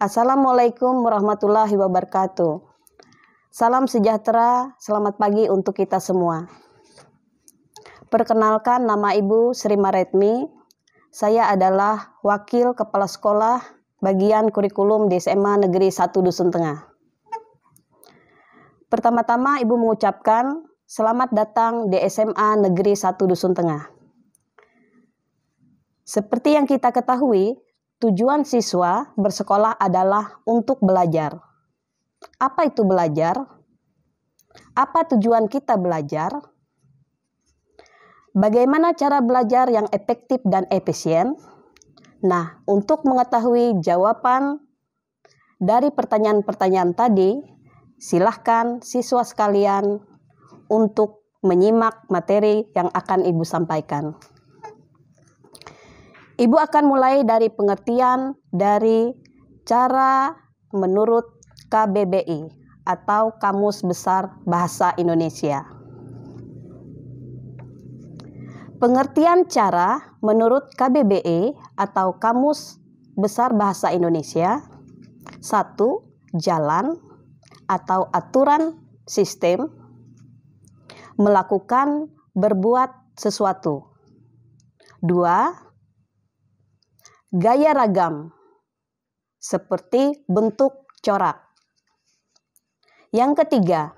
Assalamualaikum warahmatullahi wabarakatuh. Salam sejahtera, selamat pagi untuk kita semua. Perkenalkan, nama Ibu Sri Maretmi. Saya adalah Wakil Kepala Sekolah Bagian Kurikulum di SMA Negeri 1 Dusun Tengah. Pertama-tama Ibu mengucapkan selamat datang di SMA Negeri 1 Dusun Tengah. Seperti yang kita ketahui, tujuan siswa bersekolah adalah untuk belajar. Apa itu belajar? Apa tujuan kita belajar? Bagaimana cara belajar yang efektif dan efisien? Nah, untuk mengetahui jawaban dari pertanyaan-pertanyaan tadi, silahkan siswa sekalian untuk menyimak materi yang akan Ibu sampaikan. Ibu akan mulai dari pengertian dari cara menurut KBBI atau Kamus Besar Bahasa Indonesia. Pengertian cara menurut KBBI atau Kamus Besar Bahasa Indonesia. 1. Jalan atau aturan sistem melakukan berbuat sesuatu. 2. Gaya ragam, seperti bentuk corak. Yang ketiga,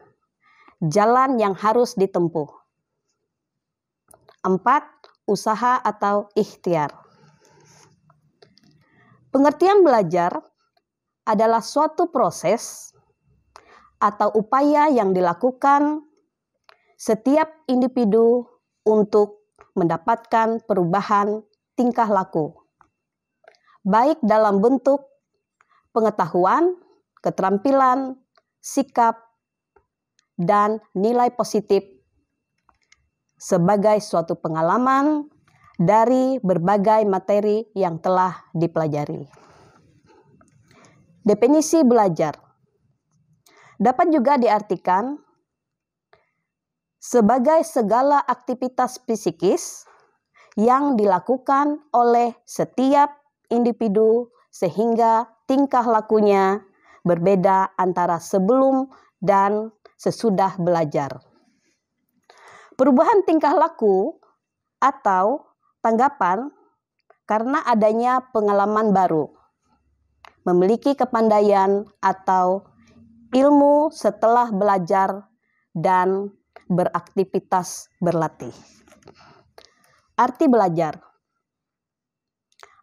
jalan yang harus ditempuh. 4. Usaha atau ikhtiar. Pengertian belajar adalah suatu proses atau upaya yang dilakukan setiap individu untuk mendapatkan perubahan tingkah laku, baik dalam bentuk pengetahuan, keterampilan, sikap, dan nilai positif sebagai suatu pengalaman dari berbagai materi yang telah dipelajari. Definisi belajar dapat juga diartikan sebagai segala aktivitas psikis yang dilakukan oleh setiap individu sehingga tingkah lakunya berbeda antara sebelum dan sesudah belajar. Perubahan tingkah laku atau tanggapan karena adanya pengalaman baru, memiliki kepandaian atau ilmu setelah belajar dan beraktivitas berlatih. Arti belajar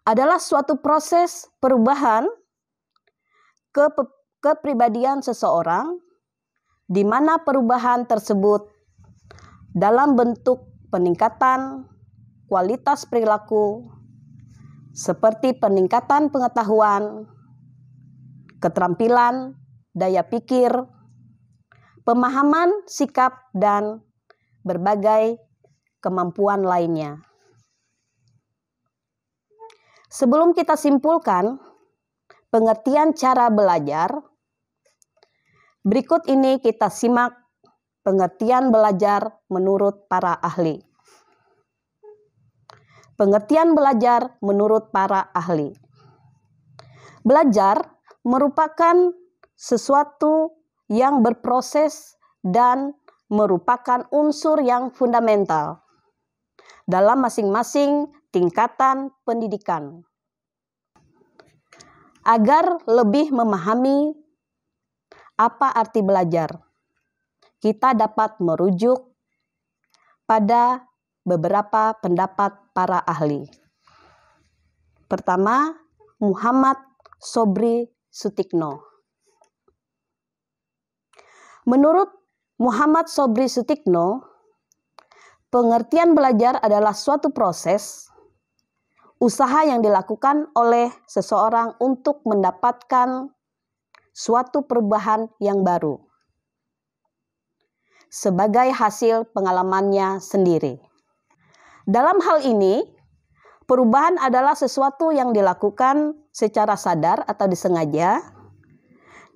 adalah suatu proses perubahan kepribadian seseorang, di mana perubahan tersebut dalam bentuk peningkatan kualitas perilaku, seperti peningkatan pengetahuan, keterampilan, daya pikir, pemahaman, sikap, dan berbagai kemampuan lainnya. Sebelum kita simpulkan pengertian cara belajar, berikut ini kita simak pengertian belajar menurut para ahli. Pengertian belajar menurut para ahli. Belajar merupakan sesuatu yang berproses dan merupakan unsur yang fundamental dalam masing-masing tingkatan pendidikan. Agar lebih memahami apa arti belajar, kita dapat merujuk pada beberapa pendapat para ahli. Pertama, Muhammad Sobri Sutikno. Menurut Muhammad Sobri Sutikno, pengertian belajar adalah suatu proses, usaha yang dilakukan oleh seseorang untuk mendapatkan suatu perubahan yang baru sebagai hasil pengalamannya sendiri. Dalam hal ini, perubahan adalah sesuatu yang dilakukan secara sadar atau disengaja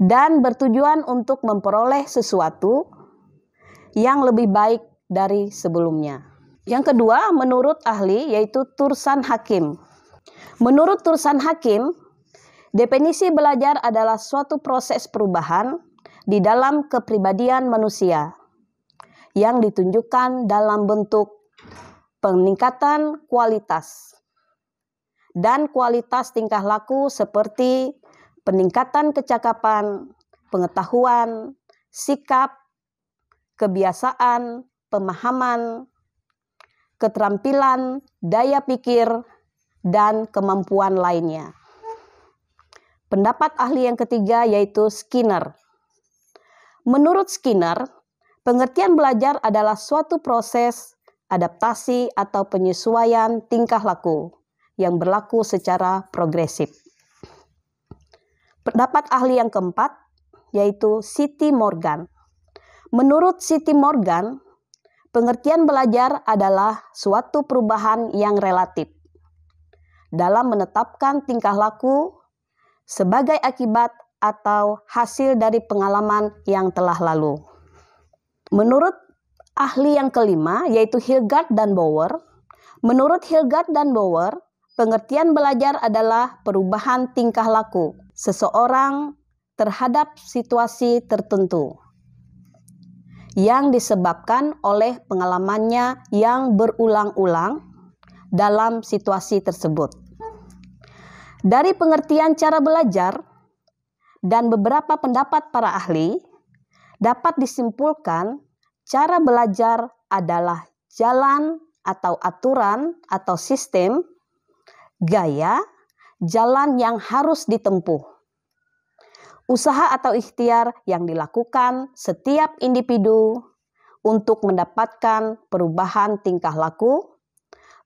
dan bertujuan untuk memperoleh sesuatu yang lebih baik dari sebelumnya. Yang kedua, menurut ahli, yaitu Tursan Hakim. Menurut Tursan Hakim, Definisi belajar adalah suatu proses perubahan di dalam kepribadian manusia yang ditunjukkan dalam bentuk peningkatan kualitas dan kualitas tingkah laku seperti peningkatan kecakapan, pengetahuan, sikap, kebiasaan, pemahaman, keterampilan, daya pikir, dan kemampuan lainnya. Pendapat ahli yang ketiga yaitu Skinner. Menurut Skinner, pengertian belajar adalah suatu proses adaptasi atau penyesuaian tingkah laku yang berlaku secara progresif. Pendapat ahli yang keempat yaitu C.T. Morgan. Menurut C.T. Morgan, pengertian belajar adalah suatu perubahan yang relatif dalam menetapkan tingkah laku sebagai akibat atau hasil dari pengalaman yang telah lalu. Menurut ahli yang kelima yaitu Hilgard dan Bauer, menurut Hilgard dan Bauer, pengertian belajar adalah perubahan tingkah laku seseorang terhadap situasi tertentu yang disebabkan oleh pengalamannya yang berulang-ulang dalam situasi tersebut. Dari pengertian cara belajar dan beberapa pendapat para ahli, dapat disimpulkan cara belajar adalah jalan atau aturan atau sistem, gaya, jalan yang harus ditempuh, usaha atau ikhtiar yang dilakukan setiap individu untuk mendapatkan perubahan tingkah laku,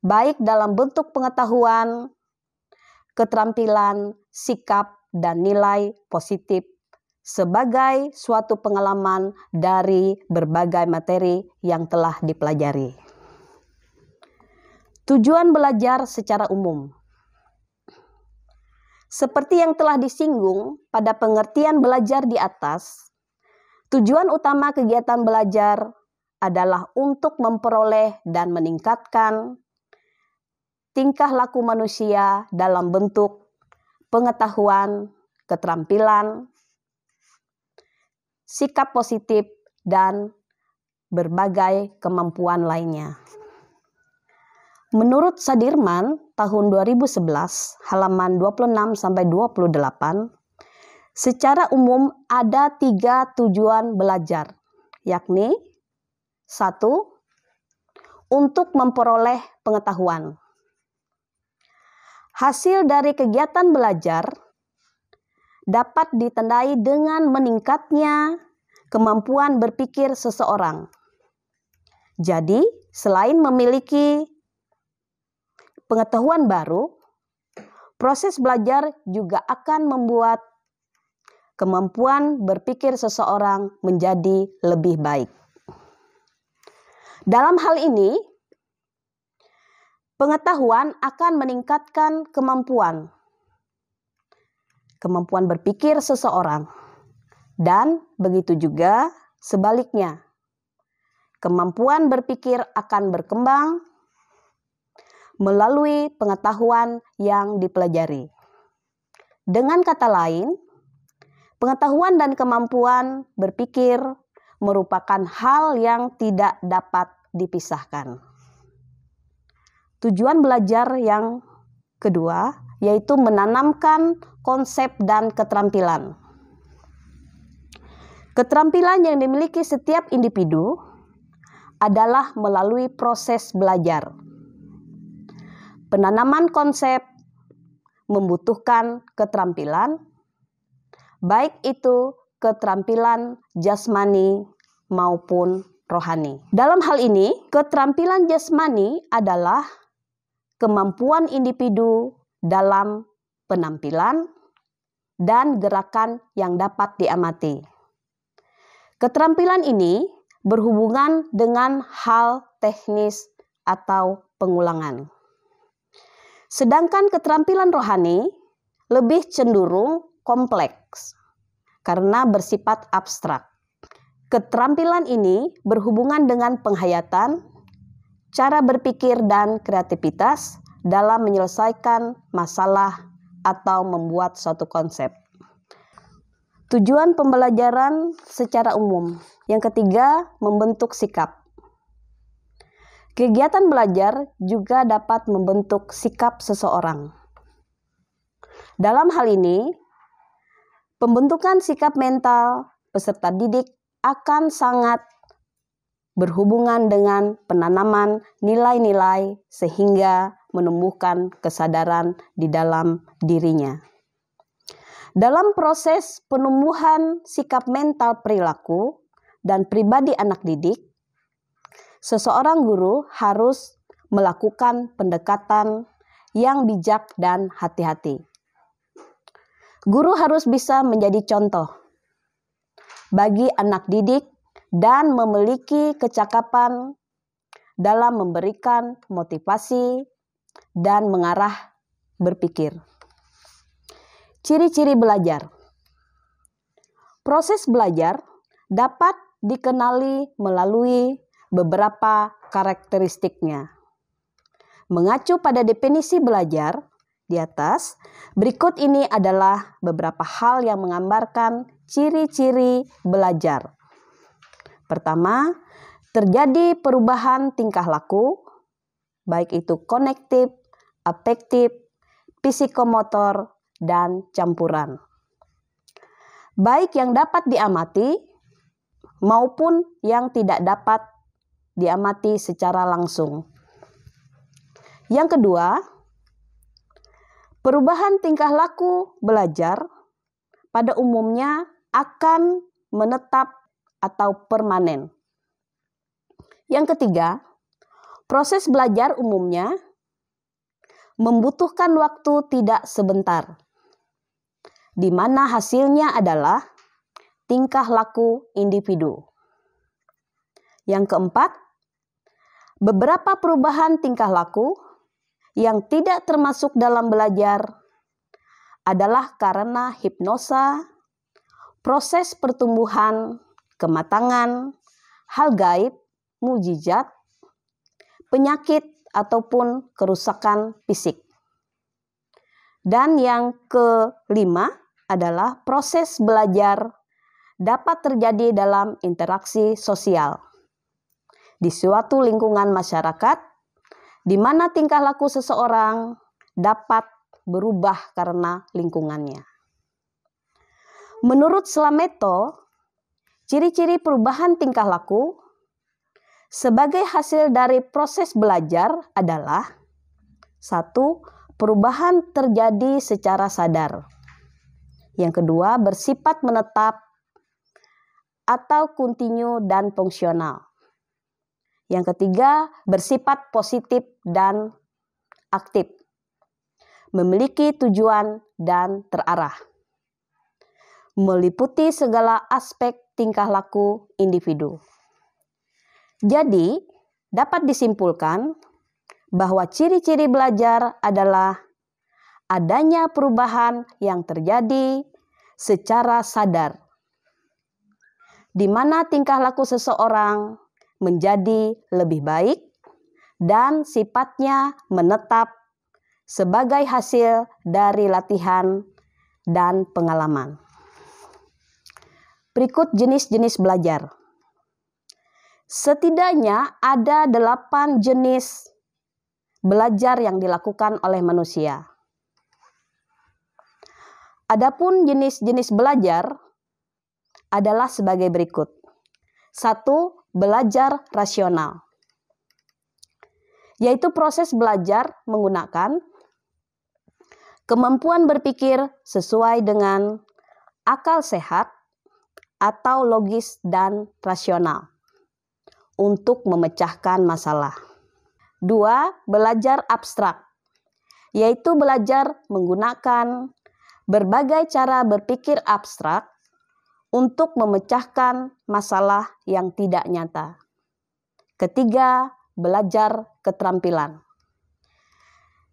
baik dalam bentuk pengetahuan, keterampilan, sikap, dan nilai positif sebagai suatu pengalaman dari berbagai materi yang telah dipelajari. Tujuan belajar secara umum. Seperti yang telah disinggung pada pengertian belajar di atas, tujuan utama kegiatan belajar adalah untuk memperoleh dan meningkatkan tingkah laku manusia dalam bentuk pengetahuan, keterampilan, sikap positif, dan berbagai kemampuan lainnya. Menurut Sadirman tahun 2011 halaman 26-28, secara umum ada 3 tujuan belajar, yakni 1. Untuk memperoleh pengetahuan. Hasil dari kegiatan belajar dapat ditandai dengan meningkatnya kemampuan berpikir seseorang. Jadi, selain memiliki pengetahuan baru, proses belajar juga akan membuat kemampuan berpikir seseorang menjadi lebih baik. Dalam hal ini, pengetahuan akan meningkatkan kemampuan berpikir seseorang, dan begitu juga sebaliknya. Kemampuan berpikir akan berkembang melalui pengetahuan yang dipelajari. Dengan kata lain, pengetahuan dan kemampuan berpikir merupakan hal yang tidak dapat dipisahkan. Tujuan belajar yang kedua yaitu menanamkan konsep dan keterampilan. Keterampilan yang dimiliki setiap individu adalah melalui proses belajar. Penanaman konsep membutuhkan keterampilan, baik itu keterampilan jasmani maupun rohani. Dalam hal ini, keterampilan jasmani adalah kemampuan individu dalam penampilan dan gerakan yang dapat diamati. Keterampilan ini berhubungan dengan hal teknis atau pengulangan. Sedangkan keterampilan rohani lebih cenderung kompleks karena bersifat abstrak. Keterampilan ini berhubungan dengan penghayatan, cara berpikir dan kreativitas dalam menyelesaikan masalah atau membuat suatu konsep. Tujuan pembelajaran secara umum. Yang ketiga, membentuk sikap. Kegiatan belajar juga dapat membentuk sikap seseorang. Dalam hal ini, pembentukan sikap mental peserta didik akan sangat berhubungan dengan penanaman nilai-nilai sehingga menumbuhkan kesadaran di dalam dirinya. Dalam proses penumbuhan sikap mental perilaku dan pribadi anak didik, seseorang guru harus melakukan pendekatan yang bijak dan hati-hati. Guru harus bisa menjadi contoh bagi anak didik dan memiliki kecakapan dalam memberikan motivasi dan mengarah berpikir. Ciri-ciri belajar. Proses belajar dapat dikenali melalui beberapa karakteristiknya. Mengacu pada definisi belajar di atas, berikut ini adalah beberapa hal yang menggambarkan ciri-ciri belajar. Pertama, terjadi perubahan tingkah laku, baik itu kognitif, afektif, psikomotor, dan campuran. Baik yang dapat diamati maupun yang tidak dapat diamati secara langsung. Yang kedua, perubahan tingkah laku belajar pada umumnya akan menetap atau permanen. Yang ketiga, proses belajar umumnya membutuhkan waktu tidak sebentar, di mana hasilnya adalah tingkah laku individu. Yang keempat, beberapa perubahan tingkah laku yang tidak termasuk dalam belajar adalah karena hipnosa, proses pertumbuhan, kematangan, hal gaib, mujizat, penyakit, ataupun kerusakan fisik. Dan yang kelima adalah proses belajar dapat terjadi dalam interaksi sosial di suatu lingkungan masyarakat di mana tingkah laku seseorang dapat berubah karena lingkungannya. Menurut Slameto, ciri-ciri perubahan tingkah laku sebagai hasil dari proses belajar adalah 1. Perubahan terjadi secara sadar. Yang kedua, bersifat menetap atau kontinu dan fungsional. Yang ketiga, bersifat positif dan aktif, memiliki tujuan dan terarah, meliputi segala aspek tingkah laku individu. Jadi, dapat disimpulkan bahwa ciri-ciri belajar adalah adanya perubahan yang terjadi secara sadar, di mana tingkah laku seseorang menjadi lebih baik dan sifatnya menetap sebagai hasil dari latihan dan pengalaman. Berikut jenis-jenis belajar. Setidaknya ada 8 jenis belajar yang dilakukan oleh manusia. Adapun jenis-jenis belajar adalah sebagai berikut. 1. Belajar rasional, yaitu proses belajar menggunakan kemampuan berpikir sesuai dengan akal sehat atau logis dan rasional untuk memecahkan masalah. 2. Belajar abstrak, yaitu belajar menggunakan berbagai cara berpikir abstrak untuk memecahkan masalah yang tidak nyata. Ketiga, belajar keterampilan,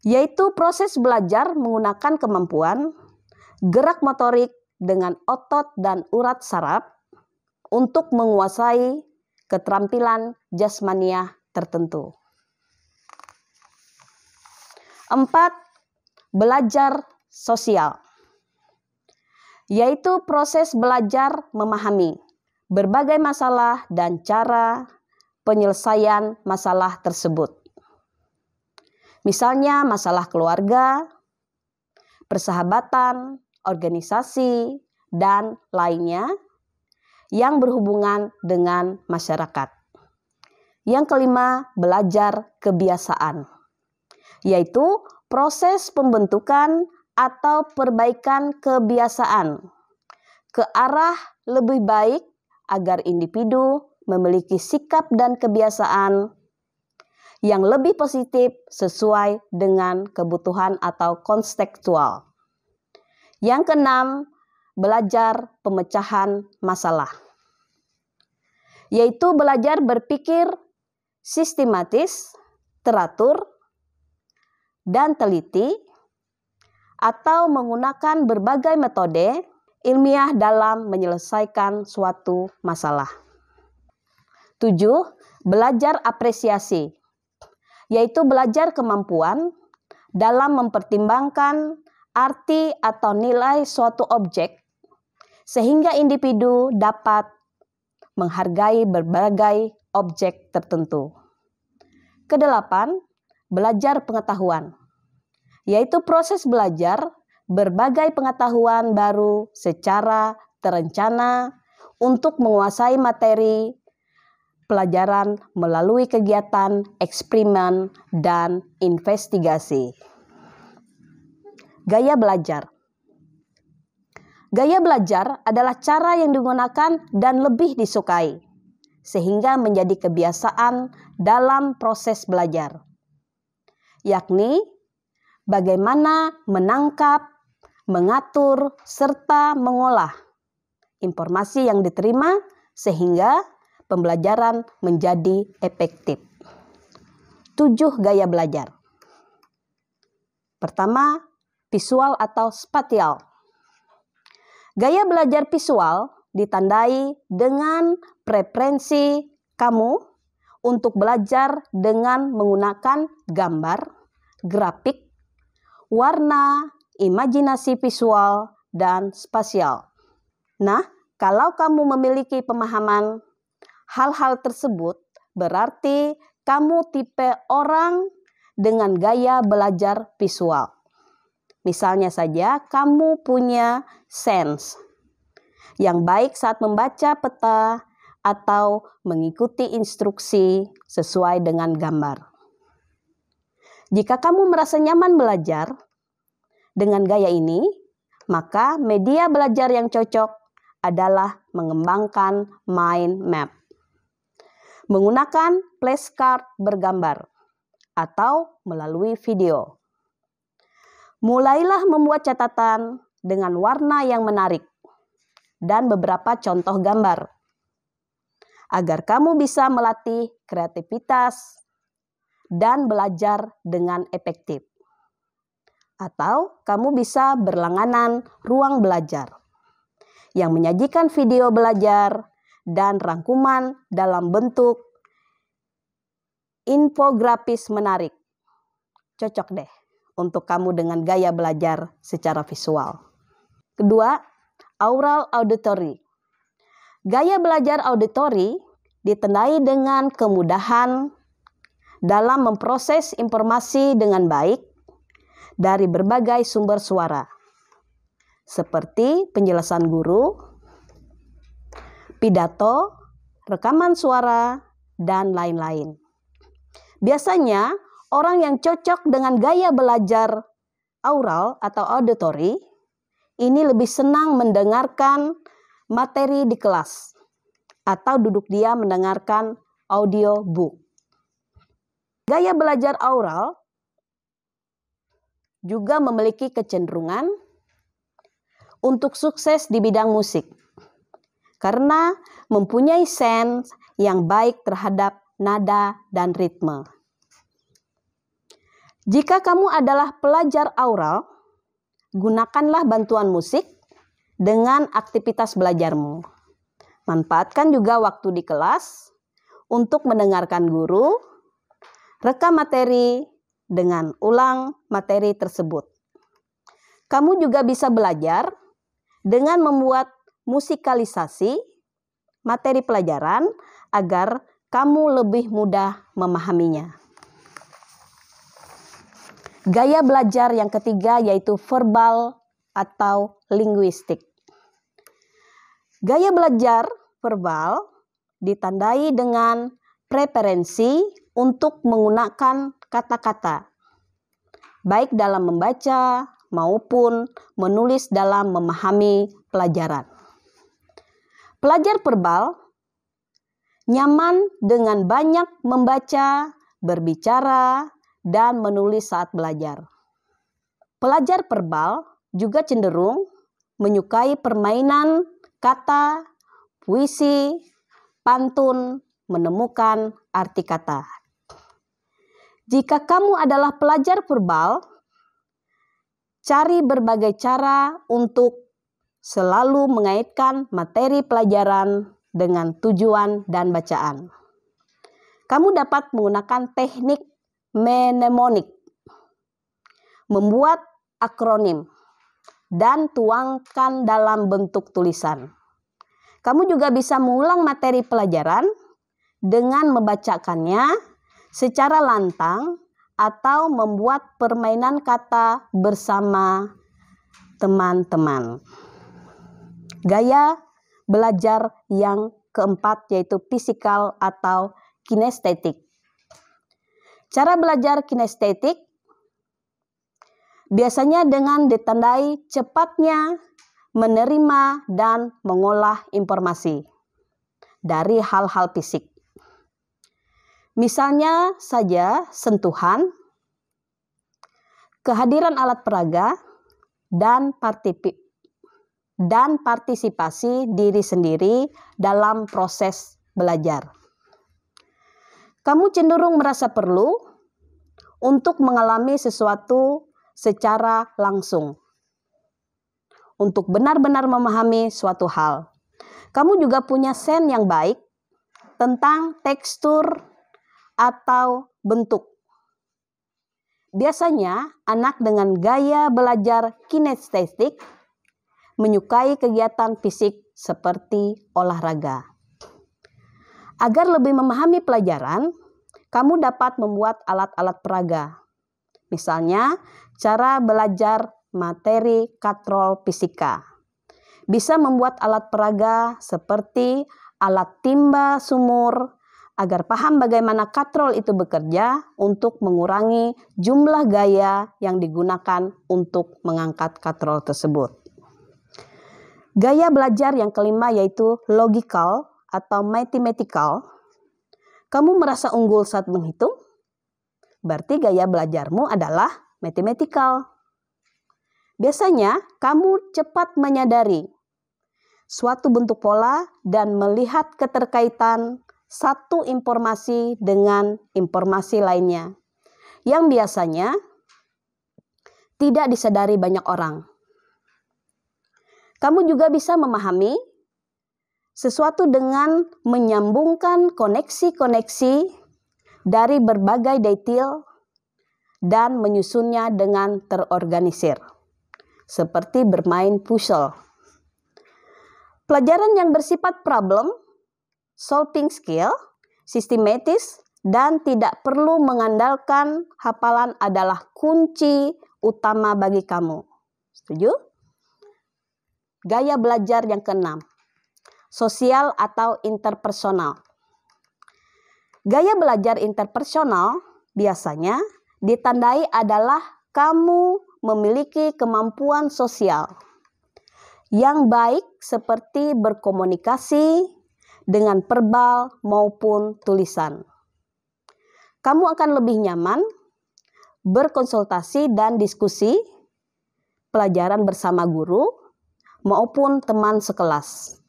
yaitu proses belajar menggunakan kemampuan gerak motorik dengan otot dan urat saraf untuk menguasai keterampilan jasmaniah tertentu. 4. Belajar sosial, yaitu proses belajar memahami berbagai masalah dan cara penyelesaian masalah tersebut. Misalnya masalah keluarga, persahabatan, organisasi, dan lainnya yang berhubungan dengan masyarakat. Yang kelima, belajar kebiasaan, yaitu proses pembentukan atau perbaikan kebiasaan ke arah lebih baik agar individu memiliki sikap dan kebiasaan yang lebih positif sesuai dengan kebutuhan atau kontekstual. Yang keenam, belajar pemecahan masalah, yaitu belajar berpikir sistematis, teratur, dan teliti, atau menggunakan berbagai metode ilmiah dalam menyelesaikan suatu masalah. 7. Belajar apresiasi, yaitu belajar kemampuan dalam mempertimbangkan arti atau nilai suatu objek sehingga individu dapat menghargai berbagai objek tertentu. Kedelapan, belajar pengetahuan, yaitu proses belajar berbagai pengetahuan baru secara terencana untuk menguasai materi pelajaran melalui kegiatan eksperimen dan investigasi. Gaya belajar. Gaya belajar adalah cara yang digunakan dan lebih disukai, sehingga menjadi kebiasaan dalam proses belajar, yakni bagaimana menangkap, mengatur, serta mengolah informasi yang diterima sehingga pembelajaran menjadi efektif. 7 gaya belajar. Pertama, visual atau spasial. Gaya belajar visual ditandai dengan preferensi kamu untuk belajar dengan menggunakan gambar, grafik, warna, imajinasi visual, dan spasial. Nah, kalau kamu memiliki pemahaman hal-hal tersebut, berarti kamu tipe orang dengan gaya belajar visual. Misalnya saja, kamu punya sense yang baik saat membaca peta atau mengikuti instruksi sesuai dengan gambar. Jika kamu merasa nyaman belajar dengan gaya ini, maka media belajar yang cocok adalah mengembangkan mind map, menggunakan flashcard bergambar, atau melalui video. Mulailah membuat catatan dengan warna yang menarik dan beberapa contoh gambar, agar kamu bisa melatih kreativitas dan belajar dengan efektif. Atau kamu bisa berlangganan ruang belajar yang menyajikan video belajar dan rangkuman dalam bentuk infografis menarik. Cocok deh untuk kamu dengan gaya belajar secara visual. Kedua, aural auditory. Gaya belajar auditori ditandai dengan kemudahan dalam memproses informasi dengan baik dari berbagai sumber suara, seperti penjelasan guru, pidato, rekaman suara, dan lain-lain. Biasanya, orang yang cocok dengan gaya belajar aural atau auditory ini lebih senang mendengarkan materi di kelas atau duduk diam mendengarkan audiobook. Gaya belajar aural juga memiliki kecenderungan untuk sukses di bidang musik karena mempunyai sense yang baik terhadap nada dan ritme. Jika kamu adalah pelajar aural, gunakanlah bantuan musik dengan aktivitas belajarmu. Manfaatkan juga waktu di kelas untuk mendengarkan guru, rekam materi dengan ulang materi tersebut. Kamu juga bisa belajar dengan membuat musikalisasi materi pelajaran agar kamu lebih mudah memahaminya. Gaya belajar yang ketiga yaitu verbal atau linguistik. Gaya belajar verbal ditandai dengan preferensi untuk menggunakan kata-kata, baik dalam membaca maupun menulis dalam memahami pelajaran. Pelajar verbal nyaman dengan banyak membaca, berbicara, dan menulis saat belajar. Pelajar verbal juga cenderung menyukai permainan kata, puisi, pantun, menemukan arti kata. Jika kamu adalah pelajar verbal, cari berbagai cara untuk selalu mengaitkan materi pelajaran dengan tujuan dan bacaan. Kamu dapat menggunakan teknik mnemonik, membuat akronim, dan tuangkan dalam bentuk tulisan. Kamu juga bisa mengulang materi pelajaran dengan membacakannya secara lantang atau membuat permainan kata bersama teman-teman. Gaya belajar yang keempat yaitu fisikal atau kinestetik. Cara belajar kinestetik biasanya dengan ditandai cepatnya menerima dan mengolah informasi dari hal-hal fisik. Misalnya saja sentuhan, kehadiran alat peraga, dan partisipasi diri sendiri dalam proses belajar. Kamu cenderung merasa perlu untuk mengalami sesuatu secara langsung, untuk benar-benar memahami suatu hal. Kamu juga punya sen yang baik tentang tekstur atau bentuk. Biasanya anak dengan gaya belajar kinestetik menyukai kegiatan fisik seperti olahraga. Agar lebih memahami pelajaran, kamu dapat membuat alat-alat peraga. Misalnya, cara belajar materi katrol fisika. Bisa membuat alat peraga seperti alat timba sumur, agar paham bagaimana katrol itu bekerja untuk mengurangi jumlah gaya yang digunakan untuk mengangkat katrol tersebut. Gaya belajar yang kelima yaitu logical atau mathematical. Kamu merasa unggul saat menghitung? Berarti gaya belajarmu adalah mathematical. Biasanya kamu cepat menyadari suatu bentuk pola dan melihat keterkaitan satu informasi dengan informasi lainnya yang biasanya tidak disadari banyak orang. Kamu juga bisa memahami sesuatu dengan menyambungkan koneksi-koneksi dari berbagai detail dan menyusunnya dengan terorganisir, seperti bermain puzzle. Pelajaran yang bersifat problem, solving skill, sistematis, dan tidak perlu mengandalkan hafalan adalah kunci utama bagi kamu. Setuju? Gaya belajar yang keenam, sosial atau interpersonal. Gaya belajar interpersonal biasanya ditandai adalah kamu memiliki kemampuan sosial yang baik seperti berkomunikasi dengan verbal maupun tulisan. Kamu akan lebih nyaman berkonsultasi dan diskusi pelajaran bersama guru maupun teman sekelas.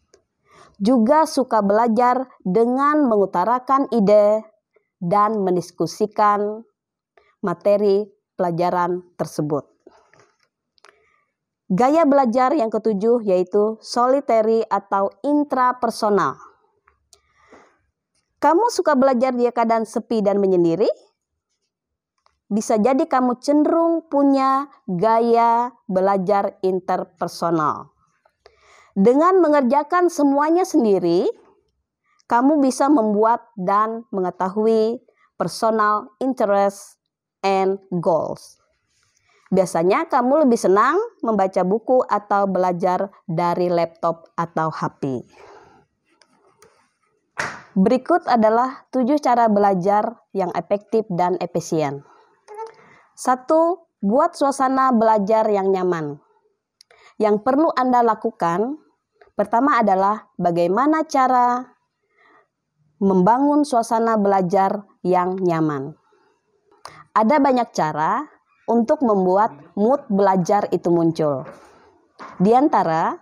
Juga suka belajar dengan mengutarakan ide dan mendiskusikan materi pelajaran tersebut. Gaya belajar yang ketujuh yaitu solitary atau intrapersonal. Kamu suka belajar di keadaan sepi dan menyendiri? bisa jadi kamu cenderung punya gaya belajar interpersonal. Dengan mengerjakan semuanya sendiri, kamu bisa membuat dan mengetahui personal interest and goals. Biasanya kamu lebih senang membaca buku atau belajar dari laptop atau HP. Berikut adalah 7 cara belajar yang efektif dan efisien. 1. Buat suasana belajar yang nyaman. Yang perlu Anda lakukan, pertama adalah bagaimana cara membangun suasana belajar yang nyaman. Ada banyak cara untuk membuat mood belajar itu muncul. Di antara,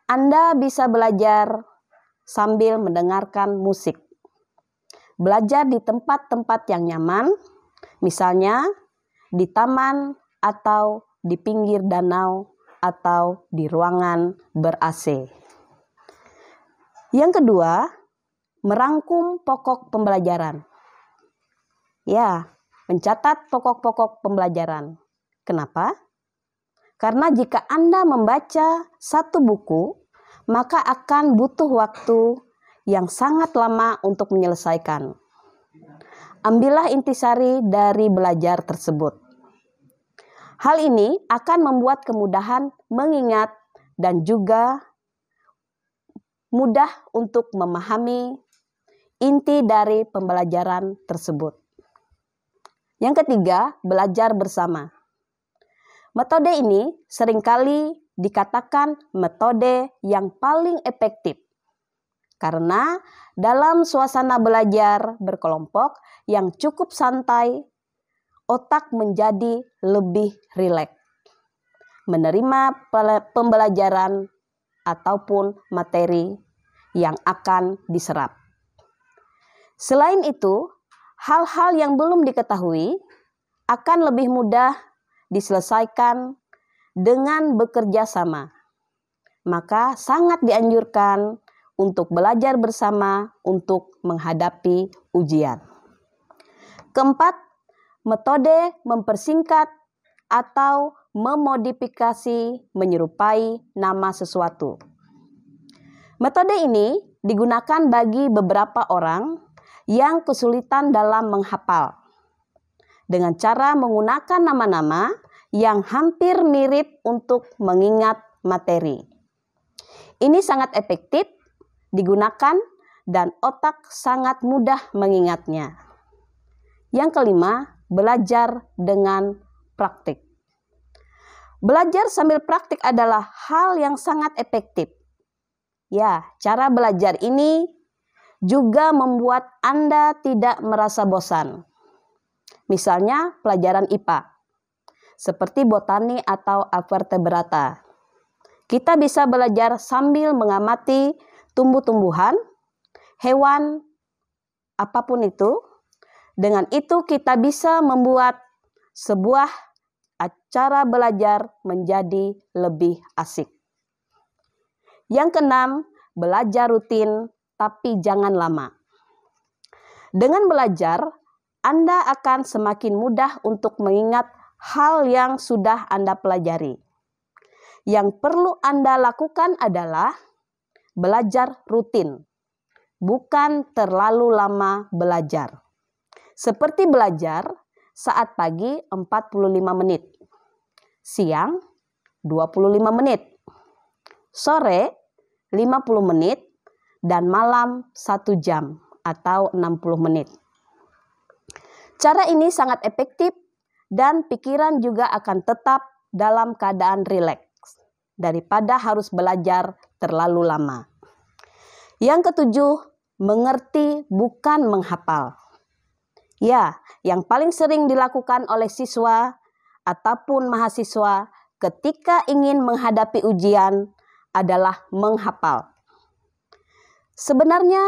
Anda bisa belajar sambil mendengarkan musik. Belajar di tempat-tempat yang nyaman, misalnya di taman atau di pinggir danau atau di ruangan ber-AC. Yang kedua, merangkum pokok pembelajaran. Ya, mencatat pokok-pokok pembelajaran. Kenapa? Karena jika Anda membaca satu buku, maka akan butuh waktu yang sangat lama untuk menyelesaikan. Ambillah intisari dari belajar tersebut. Hal ini akan membuat kemudahan mengingat dan juga mudah untuk memahami inti dari pembelajaran tersebut. Yang ketiga, belajar bersama. Metode ini seringkali dikatakan metode yang paling efektif karena dalam suasana belajar berkelompok yang cukup santai, otak menjadi lebih rileks menerima pembelajaran ataupun materi yang akan diserap. Selain itu, hal-hal yang belum diketahui akan lebih mudah diselesaikan dengan bekerja sama. Maka sangat dianjurkan untuk belajar bersama untuk menghadapi ujian. Keempat, metode mempersingkat atau memodifikasi menyerupai nama sesuatu. Metode ini digunakan bagi beberapa orang yang kesulitan dalam menghafal dengan cara menggunakan nama-nama yang hampir mirip untuk mengingat materi. Ini sangat efektif digunakan dan otak sangat mudah mengingatnya. Yang kelima, belajar dengan praktik. Belajar sambil praktik adalah hal yang sangat efektif. Ya, cara belajar ini juga membuat Anda tidak merasa bosan. Misalnya pelajaran IPA. Seperti botani atau vertebrata. Kita bisa belajar sambil mengamati tumbuh-tumbuhan, hewan, apapun itu. Dengan itu kita bisa membuat sebuah acara belajar menjadi lebih asik. Yang keenam, belajar rutin tapi jangan lama. Dengan belajar, Anda akan semakin mudah untuk mengingat hal yang sudah Anda pelajari. Yang perlu Anda lakukan adalah belajar rutin, bukan terlalu lama belajar. Seperti belajar saat pagi 45 menit, siang 25 menit, sore 50 menit, dan malam 1 jam atau 60 menit. Cara ini sangat efektif dan pikiran juga akan tetap dalam keadaan rileks daripada harus belajar terlalu lama. Yang ketujuh, mengerti bukan menghafal. Ya, yang paling sering dilakukan oleh siswa ataupun mahasiswa ketika ingin menghadapi ujian adalah menghafal. Sebenarnya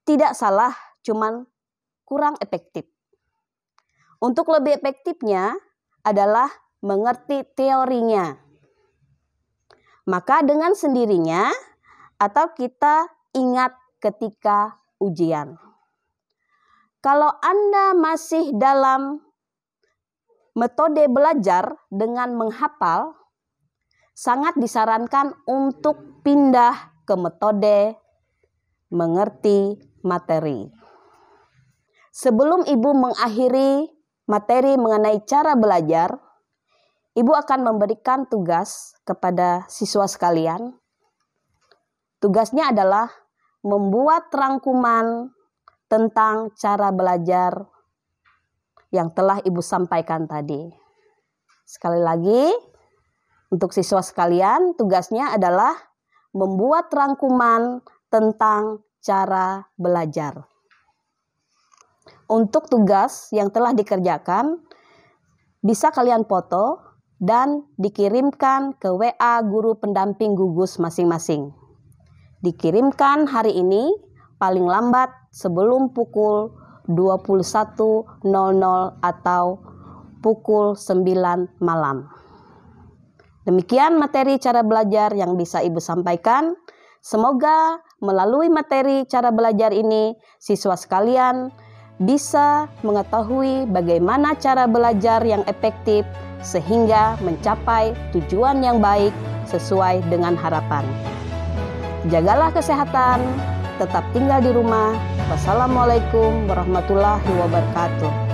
tidak salah, cuman kurang efektif. Untuk lebih efektifnya adalah mengerti teorinya. Maka dengan sendirinya atau kita ingat ketika ujian. Kalau Anda masih dalam metode belajar dengan menghafal, sangat disarankan untuk pindah ke metode mengerti materi. Sebelum Ibu mengakhiri materi mengenai cara belajar, Ibu akan memberikan tugas kepada siswa sekalian. Tugasnya adalah membuat rangkuman tentang cara belajar yang telah Ibu sampaikan tadi. Sekali lagi, untuk siswa sekalian, tugasnya adalah membuat rangkuman tentang cara belajar. Untuk tugas yang telah dikerjakan, bisa kalian foto dan dikirimkan ke WA guru pendamping gugus masing-masing. Dikirimkan hari ini paling lambat sebelum pukul 21.00 atau pukul 9 malam. Demikian materi cara belajar yang bisa Ibu sampaikan. Semoga melalui materi cara belajar ini, siswa sekalian bisa mengetahui bagaimana cara belajar yang efektif sehingga mencapai tujuan yang baik sesuai dengan harapan. Jagalah kesehatan, tetap tinggal di rumah. Wassalamualaikum warahmatullahi wabarakatuh.